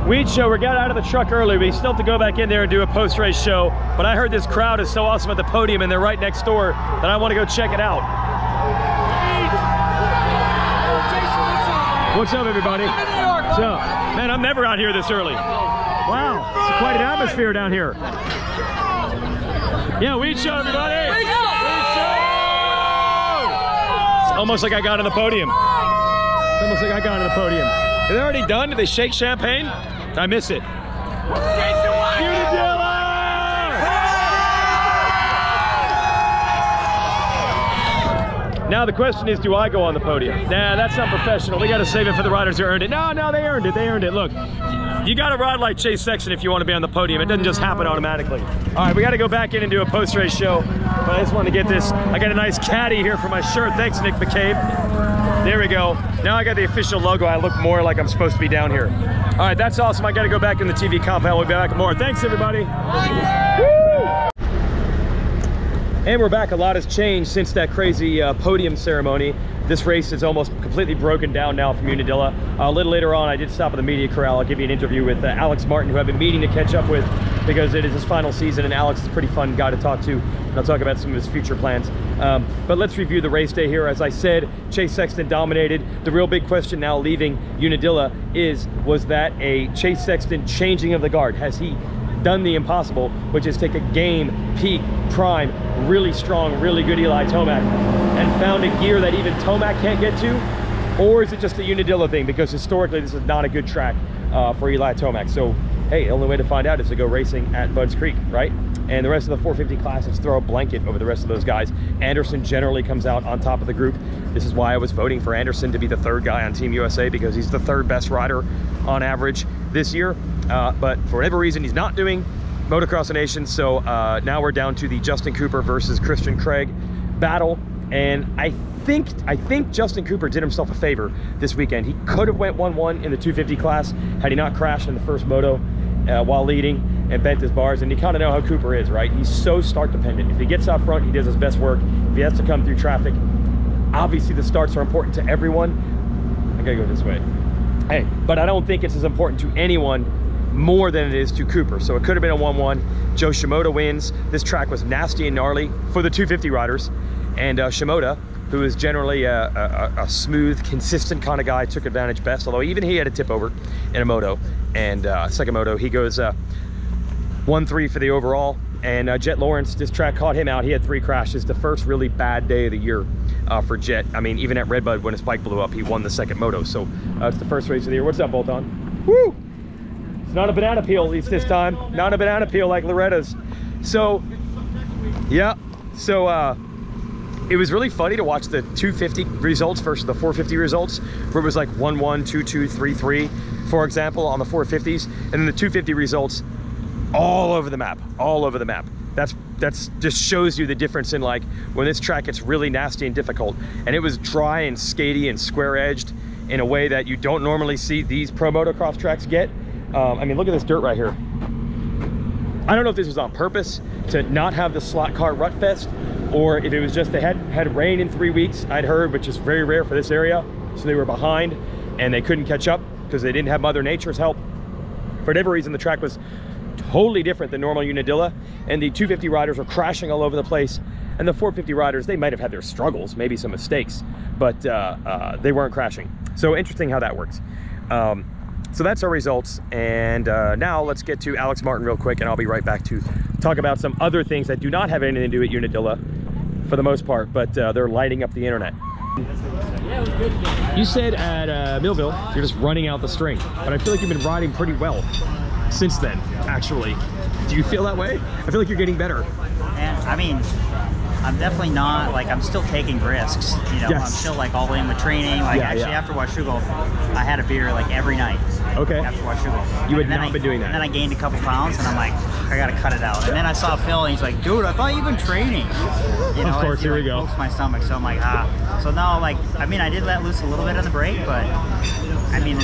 Weege show, we got out of the truck early. We still have to go back in there and do a post-race show, but I heard this crowd is so awesome at the podium and they're right next door that I want to go check it out. What's up, everybody? What's up? Man, I'm never out here this early. Wow, it's quite an atmosphere down here. Yeah, Weege show, everybody! Weege show! It's almost like I got on the podium. It's almost like I got on the podium. Are they already done? Did they shake champagne? I miss it. Unadilla! Now the question is, do I go on the podium? Nah, that's not professional. We got to save it for the riders who earned it. No, they earned it. They earned it. Look, you got to ride like Chase Sexton if you want to be on the podium. It doesn't just happen automatically. All right, we got to go back in and do a post-race show. But I just wanted to get this. I got a nice caddy here for my shirt. Thanks, Nick McCabe. There we go. Now I got the official logo. I look more like I'm supposed to be down here. All right, that's awesome. I got to go back in the TV compound. We'll be back more. Thanks, everybody. And we're back. A lot has changed since that crazy podium ceremony. This race is almost completely broken down now from Unadilla. A little later on, I did stop at the media corral. I'll give you an interview with Alex Martin, who I've been meaning to catch up with because it is his final season, and Alex is a pretty fun guy to talk to. And I'll talk about some of his future plans. But let's review the race day here. As I said, Chase Sexton dominated. The real big question now leaving Unadilla was that a Chase Sexton changing of the guard? Has he done the impossible, which is take a game, peak, prime, really strong, really good Eli Tomac and found a gear that even Tomac can't get to? Or is it just a Unadilla thing? Because historically, this is not a good track for Eli Tomac. So, hey, the only way to find out is to go racing at Budds Creek, right? And the rest of the 450 classes throw a blanket over the rest of those guys. Anderson generally comes out on top of the group. This is why I was voting for Anderson to be the third guy on Team USA, because he's the third best rider on average this year. But for whatever reason, he's not doing Motocross Nation. So now we're down to the Justin Cooper versus Christian Craig battle. And I think Justin Cooper did himself a favor this weekend. He could have went 1-1 in the 250 class had he not crashed in the first moto while leading and bent his bars. And you kind of know how Cooper is, right? He's so start dependent. If he gets out front, he does his best work. If he has to come through traffic, obviously the starts are important to everyone. I gotta go this way. Hey, but I don't think it's as important to anyone more than it is to Cooper. So it could have been a 1-1. Joe Shimoda wins. This track was nasty and gnarly for the 250 riders. And Shimoda, who is generally a smooth, consistent kind of guy, took advantage best, although even he had a tip over in a moto. And second moto, he goes 1-3 for the overall. And Jet Lawrence, this track caught him out. He had 3 crashes. The first really bad day of the year for Jet. I mean, even at Redbud, when his bike blew up, he won the second moto. So it's the first race of the year. What's up, Bolton? Woo! It's not a banana peel, at least this time. Not a banana peel like Loretta's. So, yeah. So, it was really funny to watch the 250 results versus the 450 results, where it was like 1-1, 2-2, 3-3, for example, on the 450s. And then the 250 results all over the map, all over the map. That's just shows you the difference in, like, when this track gets really nasty and difficult. And it was dry and skatey and square edged in a way that you don't normally see these pro motocross tracks get. I mean, look at this dirt right here. I don't know if this was on purpose to not have the slot car rut fest, or if it was just they had rain in 3 weeks, I'd heard, which is very rare for this area. So they were behind and they couldn't catch up because they didn't have Mother Nature's help. For whatever reason, the track was totally different than normal Unadilla, and the 250 riders were crashing all over the place. And the 450 riders, they might have had their struggles, maybe some mistakes, but they weren't crashing. So interesting how that works. So that's our results. And now let's get to Alex Martin real quick, and I'll be right back to talk about some other things that do not have anything to do with Unadilla for the most part, but they're lighting up the internet. You said at Millville, you're just running out the string, but I feel like you've been riding pretty well since then, actually. Do you feel that way? I feel like you're getting better. And I mean, I'm definitely not, like, I'm still taking risks, you know. Yes. I'm still like all in with training. Like, actually after Washougal, I had a beer like every night. Okay. After Washougal. You had not been doing that. And then I gained a couple pounds, and I'm like, I gotta cut it out. And then I saw Phil, and he's like, dude, I thought you've been training. You know, of course, here we go. Pokes my stomach, so I'm like, ah. So now, like, I mean, I did let loose a little bit on the brake, but I mean,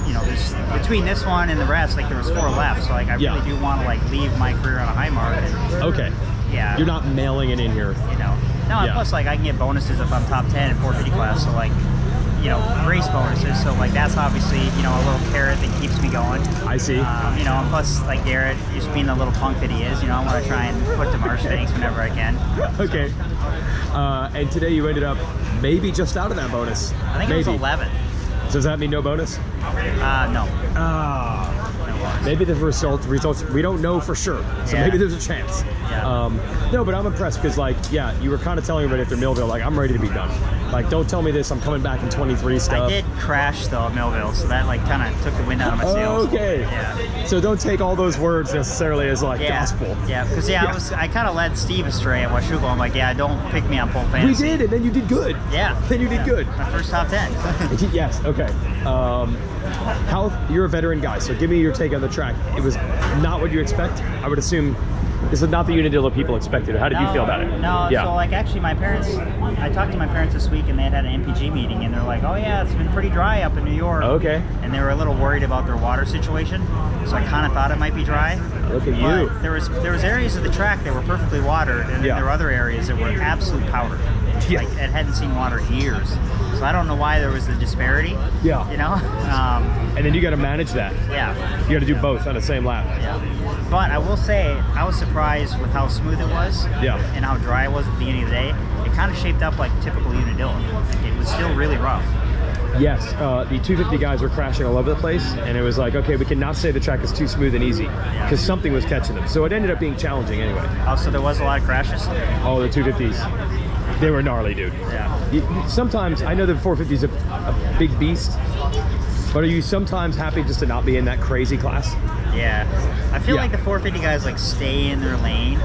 you know, there's between this one and the rest, like, there was 4 left. So like, I really do want to like leave my career on a high mark. Okay. Yeah. You're not mailing it in here. You know. No, and plus, like, I can get bonuses if I'm top 10 in 450 class. So like, you know, race bonuses. So like that's obviously, you know, a little carrot that keeps me going. I see. You know, and plus like Garrett, just being the little punk that he is, you know, I want to try and put to march things whenever I can. Okay. And today you ended up maybe just out of that bonus. I think it was 11. So does that mean no bonus? No. Maybe the results we don't know for sure, so maybe there's a chance. No, but I'm impressed because, like, yeah, you were kind of telling everybody after Millville, like, I'm ready to be done. Like, don't tell me this, I'm coming back in 23 stuff. I did crash though at Millville, so that like kind of took the wind out of my sails. Okay. Yeah. So don't take all those words necessarily as like gospel. Yeah, because I kind of led Steve astray at Washugo. I'm like, yeah, don't pick me on pole fantasy. We did, and then you did good. Yeah. Then you did good. My first top 10. Yes. Okay. You're a veteran guy, so give me your take on the track. It was not what you expect. I would assume this is not the Unadilla people expected. How did you feel about it? No, so like actually my parents, I talked to my parents this week and they had an MPG meeting and they're like, oh yeah, it's been pretty dry up in New York. Okay. And they were a little worried about their water situation, so I kind of thought it might be dry. Look at you. There was areas of the track that were perfectly watered, and then there were other areas that were absolute powder. Yeah. Like it hadn't seen water in years. So I don't know why there was the disparity. Yeah. You know? And then you got to manage that. Yeah. You got to do both on the same lap. Yeah. But I will say, I was surprised with how smooth it was. Yeah. And how dry it was at the beginning of the day. It kind of shaped up like typical Unadilla. Like it was still really rough. Yes, the 250 guys were crashing all over the place, and it was like, okay, we cannot say the track is too smooth and easy, because something was catching them. So it ended up being challenging anyway. Oh, so there was a lot of crashes? Oh, the 250s. They were gnarly, dude. Yeah. Sometimes, I know the 450 is a big beast, but are you sometimes happy just to not be in that crazy class? Yeah. I feel like the 450 guys like stay in their lane.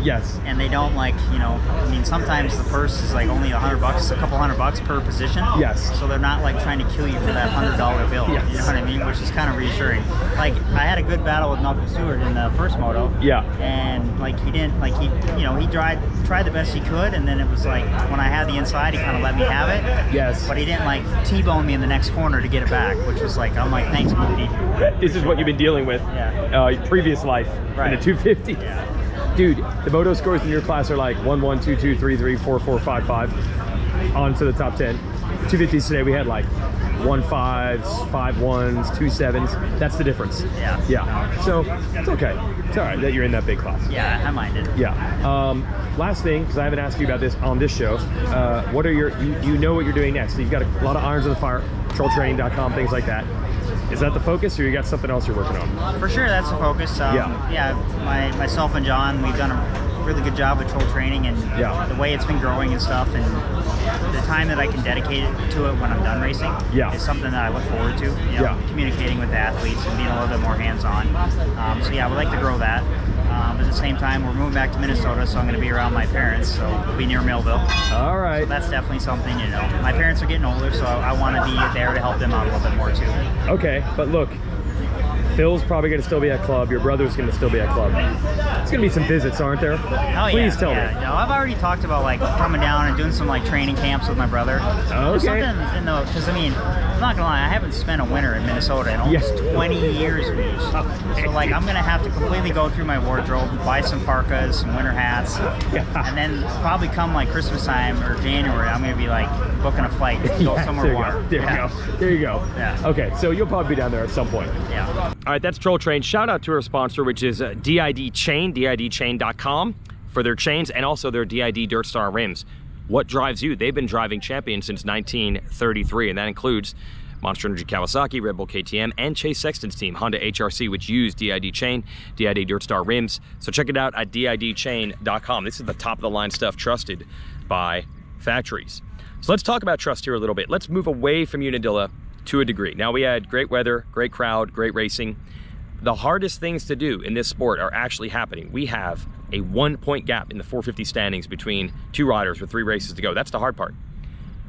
Yes. And they don't like, you know, I mean, sometimes the purse is like only $100, a couple $100 per position. Yes. So they're not like trying to kill you for that $100 bill. Yes. You know what I mean? Which is kind of reassuring. Like I had a good battle with Malcolm Stewart in the first moto. Yeah. And like he didn't, like he, you know, he tried the best he could, and then it was like when I had the inside, he kind of let me have it. Yes. But he didn't like T-bone me in the next corner to get it back, which was like, I'm like, thanks, Moody. This is what you've been dealing with. Previous life in the 250. Yeah. Dude, the moto scores in your class are like 1, 1, 2, 2, 3, 3, 4, 4, 5, 5 on to the top 10. 250s today we had like 1 5s, 5 1s, 2 7s. That's the difference. Yeah. Yeah. So it's okay. It's all right that you're in that big class. Yeah, I minded. Yeah. Last thing, because I haven't asked you about this on this show, what are your, you know what you're doing next. So you've got a lot of irons in the fire, trolltraining.com, things like that. Is that the focus, or you got something else you're working on? For sure, that's the focus. Myself and John, we've done a really good job with troll training, and the way it's been growing and stuff, and the time that I can dedicate to it when I'm done racing is something that I look forward to. You know, communicating with the athletes and being a little bit more hands-on. So yeah, I would like to grow that. At the same time, we're moving back to Minnesota, so I'm going to be around my parents, so we'll be near Millville. All right. So that's definitely something, you know. My parents are getting older, so I want to be there to help them out a little bit more too. Okay, but look, Phil's probably going to still be at club. Your brother's going to still be at club. There's going to be some visits, aren't there? Oh, Please tell me. No, I've already talked about like coming down and doing some like training camps with my brother. Okay. Because I mean, I'm not gonna lie, I haven't spent a winter in Minnesota in almost 20 years, Weege. So like I'm gonna have to completely go through my wardrobe, buy some parkas, some winter hats, and then probably come like Christmas time or January, I'm gonna be like booking a flight to go somewhere warm. There you go. There you go. Yeah. Okay, so you'll probably be down there at some point. Yeah. All right, that's Troll Train. Shout out to our sponsor, which is DID Chain, DIDchain.com, for their chains and also their DID Dirt Star rims. What drives you? They've been driving champions since 1933, and that includes Monster Energy Kawasaki, Red Bull KTM, and Chase Sexton's team, Honda HRC, which use DID Chain, DID Dirt Star rims. So check it out at DIDchain.com. This is the top of the line stuff trusted by factories. So let's talk about trust here a little bit. Let's move away from Unadilla to a degree. Now, we had great weather, great crowd, great racing. The hardest things to do in this sport are actually happening. We have a 1-point gap in the 450 standings between two riders with 3 races to go. That's the hard part.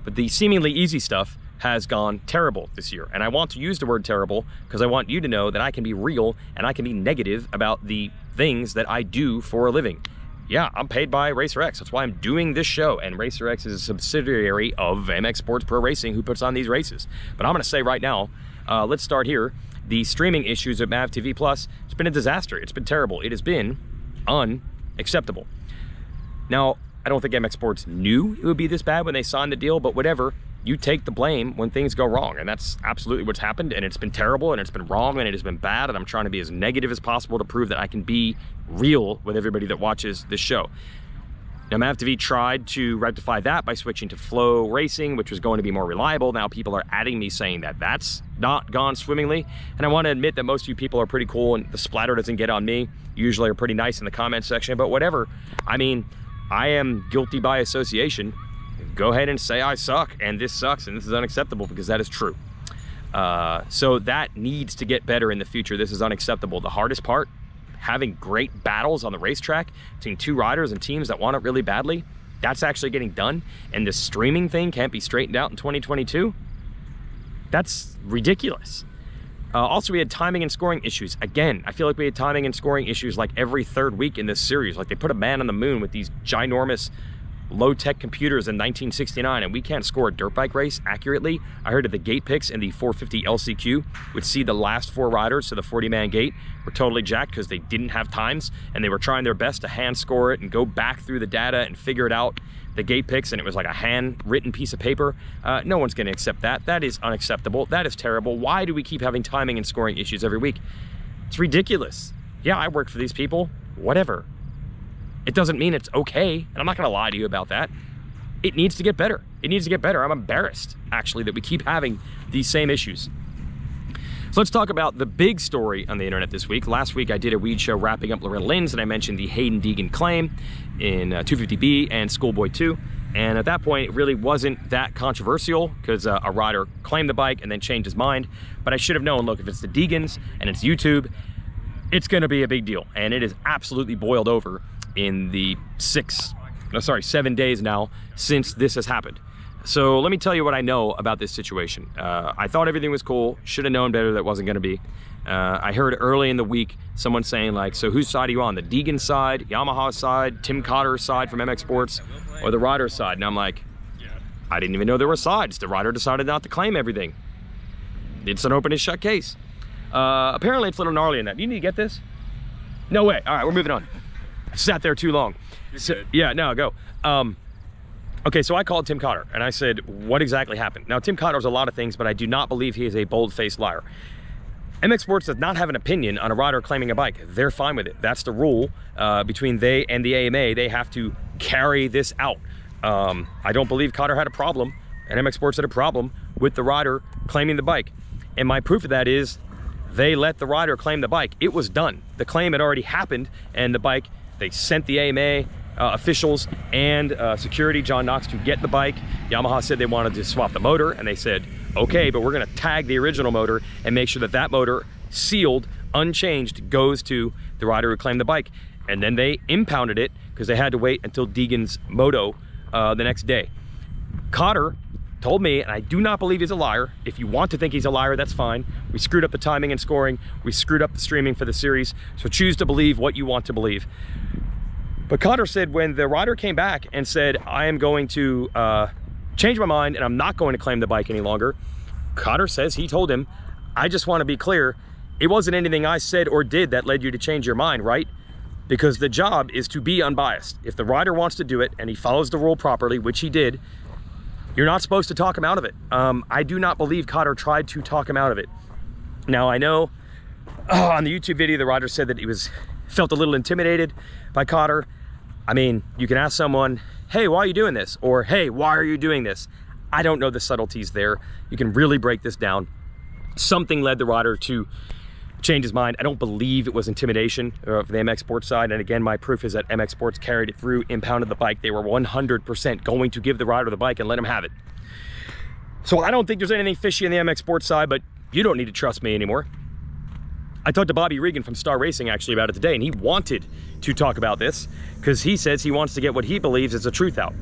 But the seemingly easy stuff has gone terrible this year. And I want to use the word terrible because I want you to know that I can be real and I can be negative about the things that I do for a living. Yeah, I'm paid by Racer X. That's why I'm doing this show. And Racer X is a subsidiary of MX Sports Pro Racing, who puts on these races. But I'm going to say right now, let's start here. The streaming issues at MAVTV Plus, it's been a disaster. It's been terrible. It has been unacceptable. Now, I don't think MX Sports knew it would be this bad when they signed the deal, but whatever. you take the blame when things go wrong, and that's absolutely what's happened, and it's been terrible, and it's been wrong, and it has been bad, and I'm trying to be as negative as possible to prove that I can be real with everybody that watches this show. Now, MAVTV tried to rectify that by switching to flow racing, which was going to be more reliable. Now people are adding me saying that that's not gone swimmingly, and I want to admit that most of you people are pretty cool, and the splatter doesn't get on me. You usually are pretty nice in the comment section, but whatever. I mean, I am guilty by association. Go ahead and say I suck, and this sucks, and this is unacceptable, because that is true. So that needs to get better in the future. This is unacceptable. The hardest part, having great battles on the racetrack between two riders and teams that want it really badly, that's actually getting done, and the streaming thing can't be straightened out in 2022. That's ridiculous. Also, we had timing and scoring issues. Again, I feel like we had timing and scoring issues like every third week in this series. Like, they put a man on the moon with these ginormous low-tech computers in 1969, and we can't score a dirt bike race accurately. I heard that the gate picks in the 450 LCQ would see the last 4 riders to the 40-man gate were totally jacked because they didn't have times, and they were trying their best to hand score it and go back through the data and figure it out, the gate picks, and it was like a hand-written piece of paper. No one's going to accept that. That is unacceptable. That is terrible. Why do we keep having timing and scoring issues every week? It's ridiculous. Yeah, I work for these people. Whatever. It doesn't mean it's okay, and I'm not gonna lie to you about that. It needs to get better. It needs to get better. I'm embarrassed, actually, that we keep having these same issues. So let's talk about the big story on the internet this week. Last week, I did a Weege show wrapping up Loretta Lynn's, and I mentioned the Haiden Deegan claim in 250B and Schoolboy 2. And at that point, it really wasn't that controversial because a rider claimed the bike and then changed his mind. But I should have known, look, if it's the Deegans and it's YouTube, it's gonna be a big deal. And it is absolutely boiled over in the 7 days now since this has happened. So let me tell you what I know about this situation. I thought everything was cool, should have known better that wasn't gonna be. I heard early in the week someone saying, like, so whose side are you on? The Deegan side, Yamaha side, Tim Cotter's side from MX Sports, or the rider's side? And I'm like, I didn't even know there were sides. The rider decided not to claim everything. It's an open and shut case. Apparently it's a little gnarly in that. You need to get this? No way. All right, we're moving on. Sat there too long. So, yeah, no, go. Okay, so I called Tim Cotter and I said, what exactly happened? Now, Tim Cotter's a lot of things, but I do not believe he is a bold-faced liar. MX Sports does not have an opinion on a rider claiming a bike. They're fine with it. That's the rule between they and the AMA. They have to carry this out. I don't believe Cotter had a problem, and MX Sports had a problem with the rider claiming the bike. And my proof of that is they let the rider claim the bike. It was done. The claim had already happened, and the bike, they sent the AMA officials and security, John Knox, to get the bike. Yamaha said they wanted to swap the motor, and they said, okay, but we're gonna tag the original motor and make sure that that motor, sealed, unchanged, goes to the rider who claimed the bike. And then they impounded it because they had to wait until Deegan's moto the next day. Cotter told me, and I do not believe he's a liar. If you want to think he's a liar, that's fine. We screwed up the timing and scoring. We screwed up the streaming for the series. So choose to believe what you want to believe. But Cotter said when the rider came back and said, I am going to change my mind and I'm not going to claim the bike any longer, Cotter says he told him, I just want to be clear, it wasn't anything I said or did that led you to change your mind, right? Because the job is to be unbiased. If the rider wants to do it and he follows the rule properly, which he did, you're not supposed to talk him out of it. I do not believe Cotter tried to talk him out of it. Now, I know on the YouTube video, the rider said that he felt a little intimidated by Cotter. I mean, you can ask someone, hey, why are you doing this? Or, hey, why are you doing this? I don't know the subtleties there. You can really break this down. Something led the rider to change his mind. I don't believe it was intimidation for the MX Sports side. And again, my proof is that MX Sports carried it through, impounded the bike. They were 100% going to give the rider the bike and let him have it. So I don't think there's anything fishy on the MX Sports side, but you don't need to trust me anymore. I talked to Bobby Regan from Star Racing actually about it today, and he wanted to talk about this because he says he wants to get what he believes is the truth out.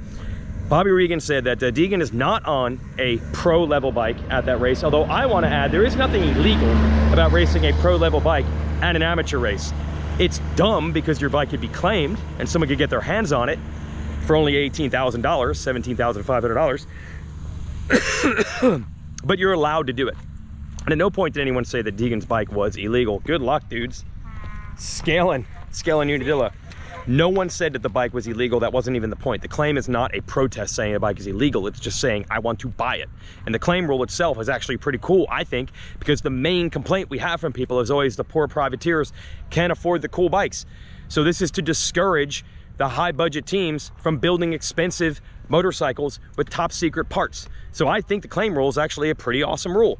Bobby Regan said that Deegan is not on a pro-level bike at that race, although I want to add there is nothing illegal about racing a pro-level bike at an amateur race. It's dumb because your bike could be claimed and someone could get their hands on it for only $18,000, $17,500, but you're allowed to do it. And at no point did anyone say that Deegan's bike was illegal. Good luck, dudes. Scaling Unadilla. No one said that the bike was illegal. That wasn't even the point. The claim is not a protest saying a bike is illegal. It's just saying, I want to buy it. And the claim rule itself is actually pretty cool, I think, because the main complaint we have from people is always the poor privateers can't afford the cool bikes. So this is to discourage the high budget teams from building expensive motorcycles with top secret parts. So I think the claim rule is actually a pretty awesome rule.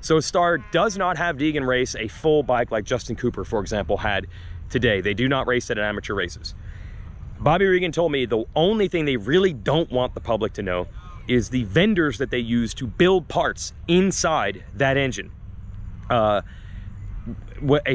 So Star does not have Deegan race a full bike like Justin Cooper, for example, had today. They do not race at amateur races. Bobby Regan told me the only thing they really don't want the public to know is the vendors that they use to build parts inside that engine. A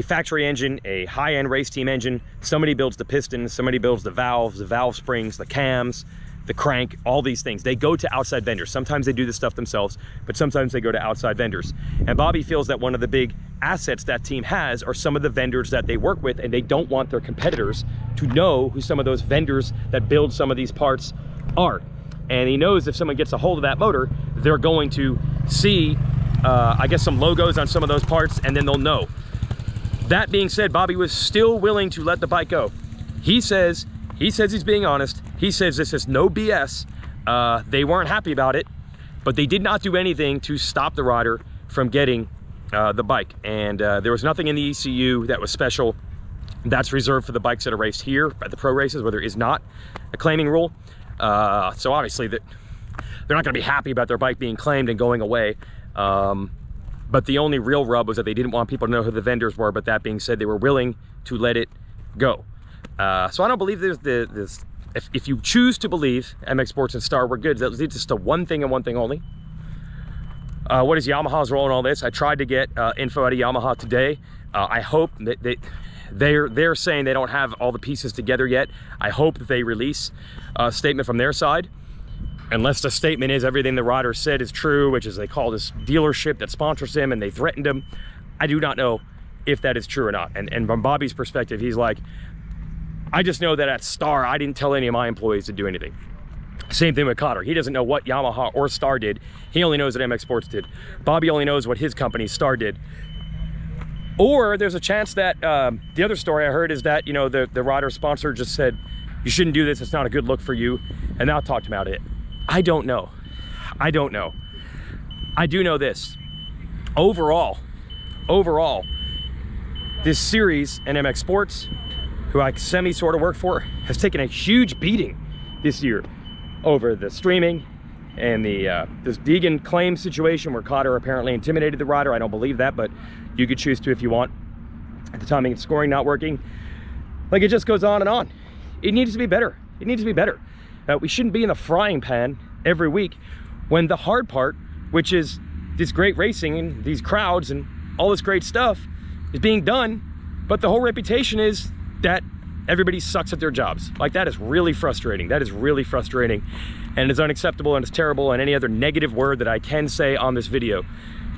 factory engine, a high-end race team engine, somebody builds the pistons, somebody builds the valve springs, the cams, the crank, all these things. They go to outside vendors. Sometimes they do this stuff themselves, but sometimes they go to outside vendors. And Bobby feels that one of the big assets that team has are some of the vendors that they work with, and they don't want their competitors to know who some of those vendors that build some of these parts are. And he knows if someone gets a hold of that motor, they're going to see, I guess, some logos on some of those parts, and then they'll know. That being said, Bobby was still willing to let the bike go. He says he's being honest. He says this is no BS. They weren't happy about it, but they did not do anything to stop the rider from getting the bike. And there was nothing in the ECU that was special. That's reserved for the bikes that are raced here at the pro races, where there is not a claiming rule. So obviously they're not gonna be happy about their bike being claimed and going away. But the only real rub was that they didn't want people to know who the vendors were. But that being said, they were willing to let it go. So I don't believe there's this. If you choose to believe MX Sports and Star were good, that leads us to one thing and one thing only. What is Yamaha's role in all this? I tried to get info out of Yamaha today. I hope that they're saying they don't have all the pieces together yet. I hope that they release a statement from their side. Unless the statement is everything the rider said is true, which is they call this dealership that sponsors him and they threatened him. I do not know if that is true or not. And from Bobby's perspective, he's like, I just know that at Star, I didn't tell any of my employees to do anything. Same thing with Cotter. He doesn't know what Yamaha or Star did. He only knows that MX Sports did. Bobby only knows what his company, Star, did. Or there's a chance that the other story I heard is that, you know, the rider sponsor just said, you shouldn't do this. It's not a good look for you. And now talked about it. I don't know. I don't know. I do know this. Overall, this series and MX Sports, who I sort of work for, has taken a huge beating this year over the streaming and the this Deegan claim situation where Cotter apparently intimidated the rider. I don't believe that, but you could choose to if you want. At the timing and scoring not working. Like, it just goes on and on. It needs to be better. It needs to be better. We shouldn't be in the frying pan every week when the hard part, which is this great racing and these crowds and all this great stuff, is being done, but the whole reputation is that everybody sucks at their jobs. Like, that is really frustrating. That is really frustrating, and it's unacceptable, and it's terrible, and any other negative word that I can say on this video.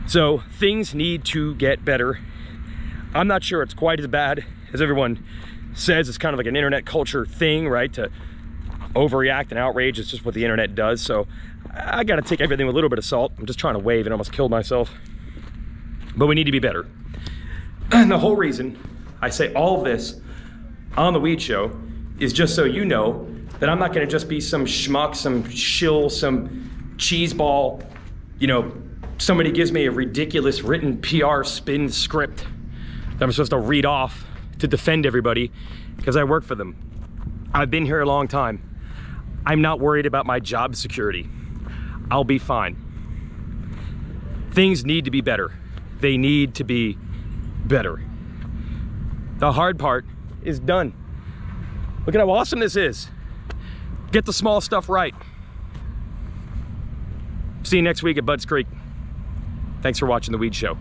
So things need to get better. I'm not sure it's quite as bad as everyone says. It's kind of like an internet culture thing, right? To overreact and outrage is just what the internet does. So I gotta take everything with a little bit of salt. I'm just trying to wave and almost killed myself. But we need to be better. And the whole reason I say all of this on the Weege Show is just so you know that I'm not gonna just be some schmuck, some shill, some cheese ball, you know, somebody gives me a ridiculous written PR spin script that I'm supposed to read off to defend everybody because I work for them. I've been here a long time. I'm not worried about my job security. I'll be fine. Things need to be better. They need to be better. The hard part is done. Look at how awesome this is. Get the small stuff right. See you next week at Budds Creek. Thanks for watching the Weege Show.